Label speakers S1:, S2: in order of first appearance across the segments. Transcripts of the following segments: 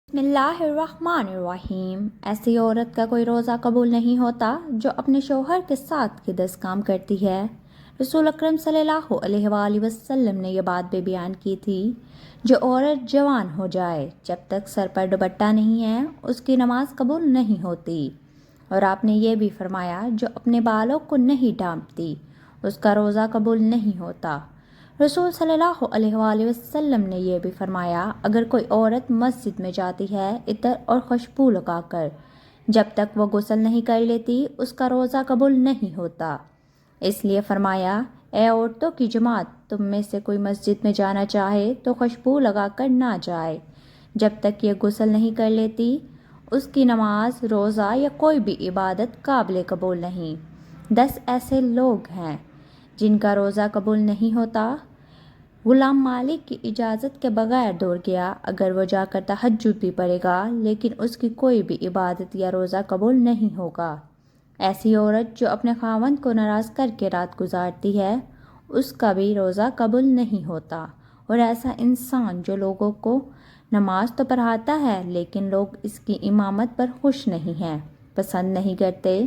S1: بسم اللہ الرحمن الرحیم۔ ایسی عورت کا کوئی روزہ قبول نہیں ہوتا جو اپنے شوہر کے ساتھ کے 10 کام کرتی ہے۔ رسول اکرم صلی اللہ علیہ وآلہ وسلم نے یہ بات بھی بیان کی تھی، جو عورت جوان ہو جائے جب تک سر پر دوپٹہ نہیں ہے اس کی نماز قبول نہیں ہوتی، اور آپ نے یہ بھی فرمایا جو اپنے بالوں کو نہیں ڈھانپتی اس کا روزہ قبول نہیں ہوتا۔ رسول صلی اللہ علیہ وآلہ وسلم نے یہ بھی فرمایا، اگر کوئی عورت مسجد میں جاتی ہے عطر اور خوشبو لگا کر، جب تک وہ غسل نہیں کر لیتی اس کا روزہ قبول نہیں ہوتا۔ اس لیے فرمایا، اے عورتوں کی جماعت، تم میں سے کوئی مسجد میں جانا چاہے تو خوشبو لگا کر نہ جائے جب تک یہ غسل نہیں کر لیتی، اس کی نماز، روزہ یا کوئی بھی عبادت قابل قبول نہیں۔ 10 ایسے لوگ ہیں جن کا روزہ قبول نہیں ہوتا۔ غلام مالک کی اجازت کے بغیر دوڑ گیا، اگر وہ جا کر تہجد بھی پڑھے گا لیکن اس کی کوئی بھی عبادت یا روزہ قبول نہیں ہوگا۔ ایسی عورت جو اپنے خاوند کو ناراض کر کے رات گزارتی ہے اس کا بھی روزہ قبول نہیں ہوتا۔ اور ایسا انسان جو لوگوں کو نماز تو پڑھاتا ہے لیکن لوگ اس کی امامت پر خوش نہیں ہیں، پسند نہیں کرتے۔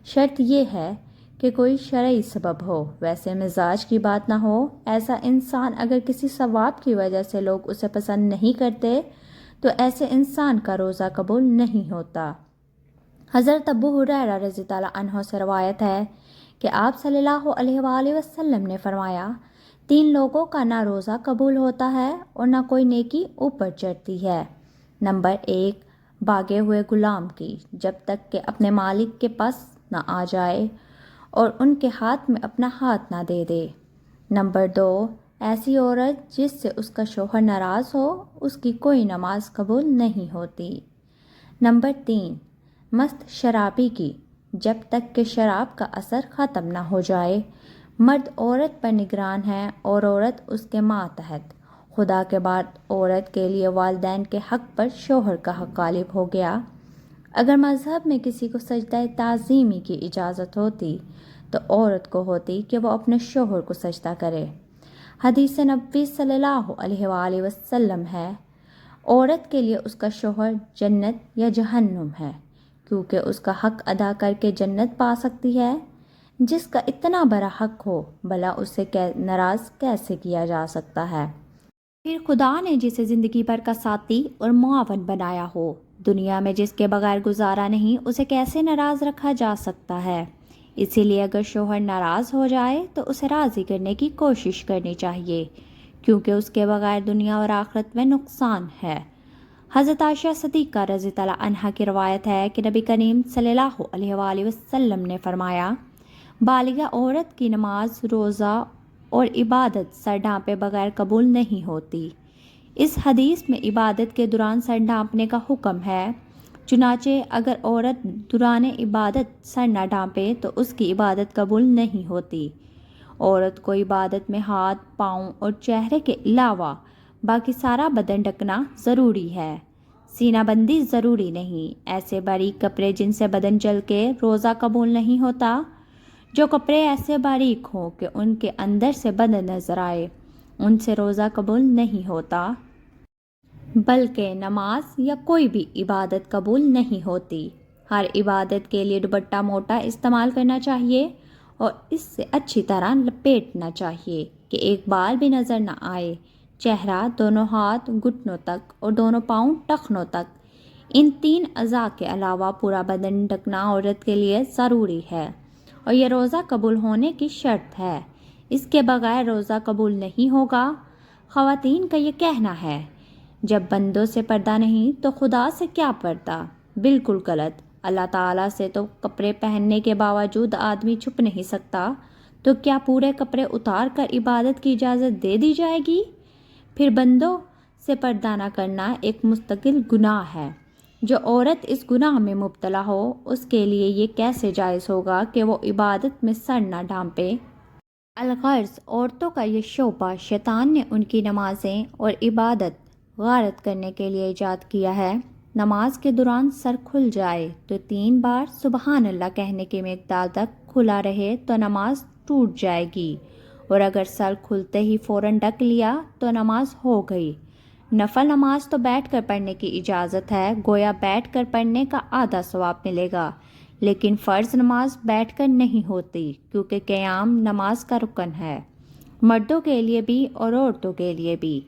S1: شرط یہ ہے کہ کوئی شرعی سبب ہو، ویسے مزاج کی بات نہ ہو۔ ایسا انسان اگر کسی ثواب کی وجہ سے لوگ اسے پسند نہیں کرتے تو ایسے انسان کا روزہ قبول نہیں ہوتا۔ حضرت ابو ہریرہ رضی اللہ عنہ سے روایت ہے کہ آپ صلی اللہ علیہ وآلہ وسلم نے فرمایا، 3 لوگوں کا نہ روزہ قبول ہوتا ہے اور نہ کوئی نیکی اوپر چڑھتی ہے۔ نمبر 1، بھاگے ہوئے غلام کی، جب تک کہ اپنے مالک کے پاس نہ آ جائے اور ان کے ہاتھ میں اپنا ہاتھ نہ دے دے۔ نمبر 2، ایسی عورت جس سے اس کا شوہر ناراض ہو، اس کی کوئی نماز قبول نہیں ہوتی۔ نمبر 3، مست شرابی کی، جب تک کہ شراب کا اثر ختم نہ ہو جائے۔ مرد عورت پر نگران ہے اور عورت اس کے ماتحت۔ خدا کے بعد عورت کے لیے والدین کے حق پر شوہر کا حق غالب ہو گیا۔ اگر مذہب میں کسی کو سجدہ تعظیمی کی اجازت ہوتی تو عورت کو ہوتی کہ وہ اپنے شوہر کو سجدہ کرے۔ حدیث نبوی صلی اللہ علیہ وآلہ وسلم ہے، عورت کے لیے اس کا شوہر جنت یا جہنم ہے، کیونکہ اس کا حق ادا کر کے جنت پا سکتی ہے۔ جس کا اتنا بڑا حق ہو بھلا اسے ناراض کیسے کیا جا سکتا ہے؟ پھر خدا نے جسے زندگی بھر کا ساتھی اور معاون بنایا ہو، دنیا میں جس کے بغیر گزارا نہیں، اسے کیسے ناراض رکھا جا سکتا ہے؟ اسی لیے اگر شوہر ناراض ہو جائے تو اسے راضی کرنے کی کوشش کرنی چاہیے، کیونکہ اس کے بغیر دنیا اور آخرت میں نقصان ہے۔ حضرت عائشہ صدیقہ رضی اللہ عنہا کی روایت ہے کہ نبی کریم صلی اللہ علیہ وآلہ وسلم نے فرمایا، بالغہ عورت کی نماز، روزہ اور عبادت سر ڈھانپے بغیر قبول نہیں ہوتی۔ اس حدیث میں عبادت کے دوران سر ڈھانپنے کا حکم ہے، چنانچہ اگر عورت دوران عبادت سر نہ ڈھانپے تو اس کی عبادت قبول نہیں ہوتی۔ عورت کو عبادت میں ہاتھ، پاؤں اور چہرے کے علاوہ باقی سارا بدن ڈھکنا ضروری ہے، سینہ بندی ضروری نہیں۔ ایسے باریک کپڑے جن سے بدن جل کے روزہ قبول نہیں ہوتا، جو کپڑے ایسے باریک ہوں کہ ان کے اندر سے بدن نظر آئے، ان سے روزہ قبول نہیں ہوتا، بلکہ نماز یا کوئی بھی عبادت قبول نہیں ہوتی۔ ہر عبادت کے لیے دوپٹہ موٹا استعمال کرنا چاہیے اور اس سے اچھی طرح لپیٹنا چاہیے کہ ایک بال بھی نظر نہ آئے۔ چہرہ، دونوں ہاتھ گھٹنوں تک اور دونوں پاؤں ٹخنوں تک، ان 3 اعضاء کے علاوہ پورا بدن ڈھکنا عورت کے لیے ضروری ہے، اور یہ روزہ قبول ہونے کی شرط ہے۔ اس کے بغیر روزہ قبول نہیں ہوگا۔ خواتین کا یہ کہنا ہے، جب بندوں سے پردہ نہیں تو خدا سے کیا پردہ؟ بالکل غلط۔ اللہ تعالیٰ سے تو کپڑے پہننے کے باوجود آدمی چھپ نہیں سکتا، تو کیا پورے کپڑے اتار کر عبادت کی اجازت دے دی جائے گی؟ پھر بندوں سے پردہ نہ کرنا ایک مستقل گناہ ہے۔ جو عورت اس گناہ میں مبتلا ہو اس کے لیے یہ کیسے جائز ہوگا کہ وہ عبادت میں سر نہ ڈھانپے؟ الغرض عورتوں کا یہ شعبہ شیطان نے ان کی نمازیں اور عبادت غارت کرنے کے لیے ایجاد کیا ہے۔ نماز کے دوران سر کھل جائے تو 3 بار سبحان اللہ کہنے کی مقدار تک کھلا رہے تو نماز ٹوٹ جائے گی، اور اگر سر کھلتے ہی فوراً ڈھک لیا تو نماز ہو گئی۔ نفل نماز تو بیٹھ کر پڑھنے کی اجازت ہے، گویا بیٹھ کر پڑھنے کا آدھا ثواب ملے گا، لیکن فرض نماز بیٹھ کر نہیں ہوتی کیونکہ قیام نماز کا رکن ہے، مردوں کے لیے بھی اور عورتوں کے لیے بھی،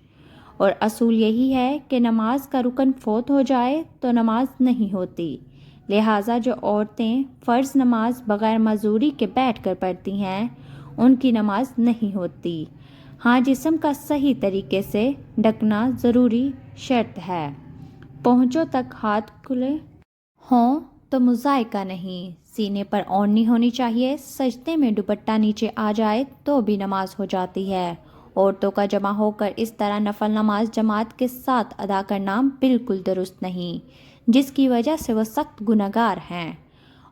S1: اور اصول یہی ہے کہ نماز کا رکن فوت ہو جائے تو نماز نہیں ہوتی، لہٰذا جو عورتیں فرض نماز بغیر معذوری کے بیٹھ کر پڑھتی ہیں ان کی نماز نہیں ہوتی۔ ہاں، جسم کا صحیح طریقے سے ڈھکنا ضروری شرط ہے، پہنچوں تک ہاتھ کھلے ہوں تو مضائقہ نہیں، سینے پر اوڑھنی ہونی چاہیے، سجدے میں دوپٹہ نیچے آ جائے تو بھی نماز ہو جاتی ہے۔ عورتوں کا جمع ہو کر اس طرح نفل نماز جماعت کے ساتھ ادا کرنا بالکل درست نہیں، جس کی وجہ سے وہ سخت گنہگار ہیں،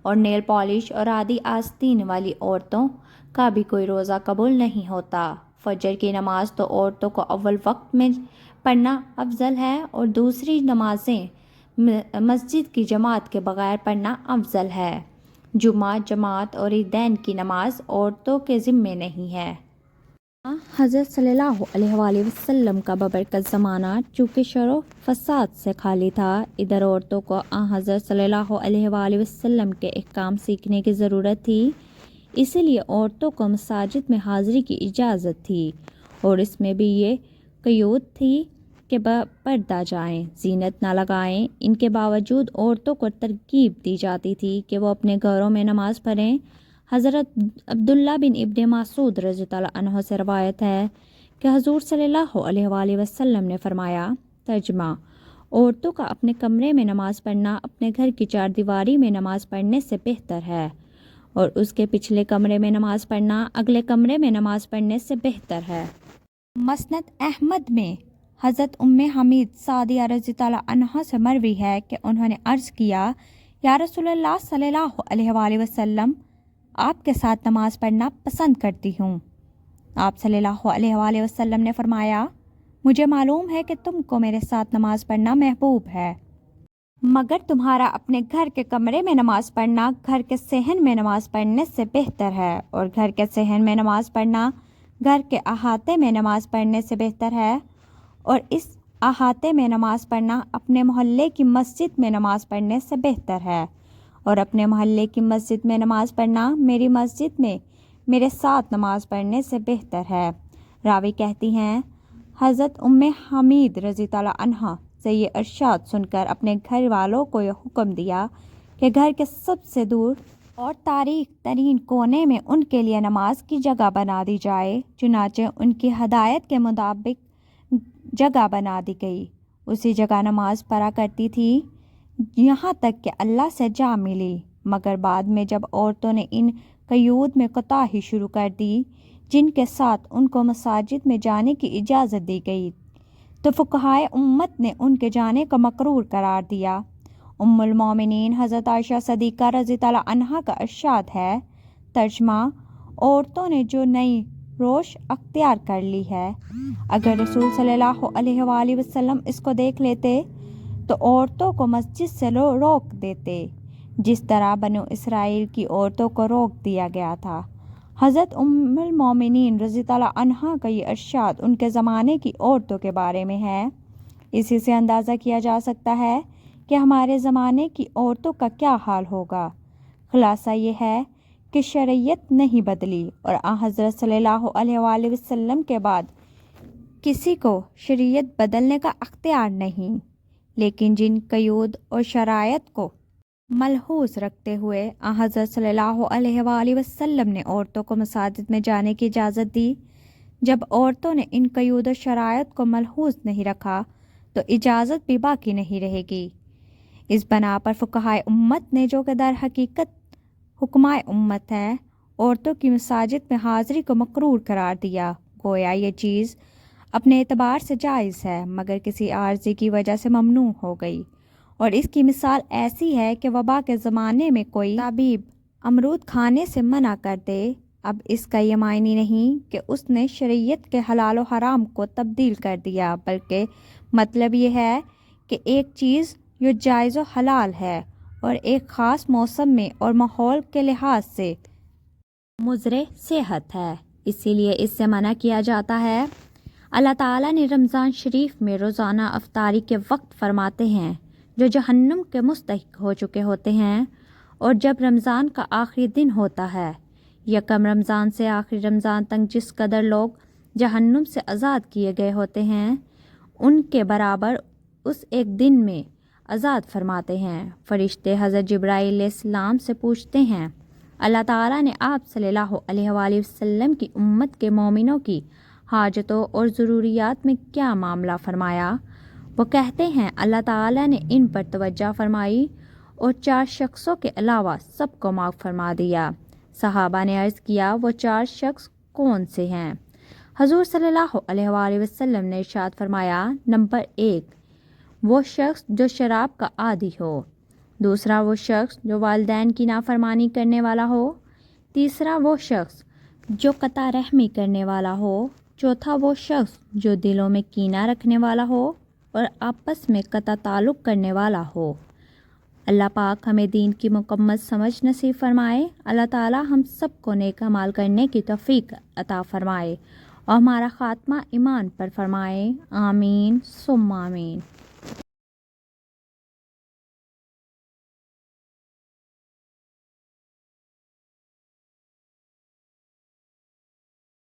S1: اور نیل پالش اور آدھی آستین والی عورتوں کا بھی کوئی روزہ قبول نہیں ہوتا۔ فجر کی نماز تو عورتوں کو اول وقت میں پڑھنا افضل ہے اور دوسری نمازیں مسجد کی جماعت کے بغیر پڑھنا افضل ہے۔ جمعہ، جماعت اور عیدین کی نماز عورتوں کے ذمے نہیں ہے۔ حضرت صلی اللہ علیہ وآلہ وسلم کا بابرکت زمانہ چونکہ شر و فساد سے خالی تھا، ادھر عورتوں کو حضرت صلی اللہ علیہ وآلہ وسلم کے احکام سیکھنے کی ضرورت تھی، اسی لیے عورتوں کو مساجد میں حاضری کی اجازت تھی، اور اس میں بھی یہ قیود تھی کہ پردہ جائیں، زینت نہ لگائیں۔ ان کے باوجود عورتوں کو ترغیب دی جاتی تھی کہ وہ اپنے گھروں میں نماز پڑھیں۔ حضرت عبداللہ بن ابن مسعود رضی اللہ عنہ سے روایت ہے کہ حضور صلی اللہ علیہ وآلہ وسلم نے فرمایا، ترجمہ: عورتوں کا اپنے کمرے میں نماز پڑھنا اپنے گھر کی چار دیواری میں نماز پڑھنے سے بہتر ہے، اور اس کے پچھلے کمرے میں نماز پڑھنا اگلے کمرے میں نماز پڑھنے سے بہتر ہے۔ مسند احمد میں حضرت ام حمید سعدیہ رضی اللہ عنہا سے مروی ہے کہ انہوں نے عرض کیا، یا رسول اللہ صلی اللہ علیہ وآلہ وسلم، آپ کے ساتھ نماز پڑھنا پسند کرتی ہوں۔ آپ صلی اللہ علیہ وآلہ وسلم نے فرمایا، مجھے معلوم ہے کہ تم کو میرے ساتھ نماز پڑھنا محبوب ہے، مگر تمہارا اپنے گھر کے کمرے میں نماز پڑھنا گھر کے صحن میں نماز پڑھنے سے بہتر ہے، اور گھر کے صحن میں نماز پڑھنا گھر کے احاطے میں نماز پڑھنے سے بہتر ہے، اور اس احاطے میں نماز پڑھنا اپنے محلے کی مسجد میں نماز پڑھنے سے بہتر ہے، اور اپنے محلے کی مسجد میں نماز پڑھنا میری مسجد میں میرے ساتھ نماز پڑھنے سے بہتر ہے۔ راوی کہتی ہیں، حضرت ام حمید رضی اللہ عنہا سے یہ ارشاد سن کر اپنے گھر والوں کو یہ حکم دیا کہ گھر کے سب سے دور اور تاریک ترین کونے میں ان کے لیے نماز کی جگہ بنا دی جائے، چنانچہ ان کی ہدایت کے مطابق جگہ بنا دی گئی، اسی جگہ نماز پڑھا کرتی تھی یہاں تک کہ اللہ سے جا ملی۔ مگر بعد میں جب عورتوں نے ان قیود میں کوتاہی شروع کر دی جن کے ساتھ ان کو مساجد میں جانے کی اجازت دی گئی، تو فقہائے امت نے ان کے جانے کو مکروہ قرار دیا۔ ام المومنین حضرت عائشہ صدیقہ رضی اللہ عنہا کا ارشاد ہے، ترجمہ: عورتوں نے جو نئی روش اختیار کر لی ہے، اگر رسول صلی اللہ علیہ وآلہ وسلم اس کو دیکھ لیتے تو عورتوں کو مسجد سے روک دیتے، جس طرح بنو اسرائیل کی عورتوں کو روک دیا گیا تھا۔ حضرت ام المومنین رضی اللہ عنہا کا یہ ارشاد ان کے زمانے کی عورتوں کے بارے میں ہے۔ اسی سے اندازہ کیا جا سکتا ہے کہ ہمارے زمانے کی عورتوں کا کیا حال ہوگا۔ خلاصہ یہ ہے کہ شریعت نہیں بدلی، اور حضرت صلی اللہ علیہ وآلہ وسلم کے بعد کسی کو شریعت بدلنے کا اختیار نہیں، لیکن جن قیود اور شرائط کو ملحوظ رکھتے ہوئے حضرت صلی اللہ علیہ وآلہ وسلم نے عورتوں کو مساجد میں جانے کی اجازت دی، جب عورتوں نے ان قیود و شرائط کو ملحوظ نہیں رکھا تو اجازت بھی باقی نہیں رہے گی۔ اس بنا پر فقہائے امت نے، جو کہ در حقیقت حکمائے امت ہے، عورتوں کی مساجد میں حاضری کو مکروہ قرار دیا، گویا یہ چیز اپنے اعتبار سے جائز ہے مگر کسی عارضی کی وجہ سے ممنوع ہو گئی، اور اس کی مثال ایسی ہے کہ وبا کے زمانے میں کوئی طبیب امرود کھانے سے منع کر دے، اب اس کا یہ معنی نہیں کہ اس نے شریعت کے حلال و حرام کو تبدیل کر دیا، بلکہ مطلب یہ ہے کہ ایک چیز جو جائز و حلال ہے اور ایک خاص موسم میں اور ماحول کے لحاظ سے مضر صحت ہے، اسی لیے اس سے منع کیا جاتا ہے۔ اللہ تعالیٰ نے رمضان شریف میں روزانہ افطاری کے وقت فرماتے ہیں جو جہنم کے مستحق ہو چکے ہوتے ہیں، اور جب رمضان کا آخری دن ہوتا ہے، یکم رمضان سے آخری رمضان تک جس قدر لوگ جہنم سے آزاد کیے گئے ہوتے ہیں، ان کے برابر اس ایک دن میں آزاد فرماتے ہیں۔ فرشتے حضرت جبرائیل علیہ السلام سے پوچھتے ہیں، اللہ تعالیٰ نے آپ صلی اللہ علیہ وآلہ وسلم کی امت کے مومنوں کی حاجتوں اور ضروریات میں کیا معاملہ فرمایا؟ وہ کہتے ہیں اللہ تعالیٰ نے ان پر توجہ فرمائی اور 4 شخصوں کے علاوہ سب کو معاف فرما دیا۔ صحابہ نے عرض کیا، وہ 4 شخص کون سے ہیں؟ حضور صلی اللہ علیہ وآلہ وسلم نے ارشاد فرمایا، نمبر 1 وہ شخص جو شراب کا عادی ہو، دوسرا وہ شخص جو والدین کی نافرمانی کرنے والا ہو، تیسرا وہ شخص جو قطع رحمی کرنے والا ہو، چوتھا وہ شخص جو دلوں میں کینہ رکھنے والا ہو اور آپس میں قطع تعلق کرنے والا ہو۔ اللہ پاک ہمیں دین کی مکمل سمجھ نصیب فرمائے۔ اللہ تعالی ہم سب کو نیک اعمال کرنے کی توفیق عطا فرمائے اور ہمارا خاتمہ ایمان پر فرمائے۔ آمین ثم آمین۔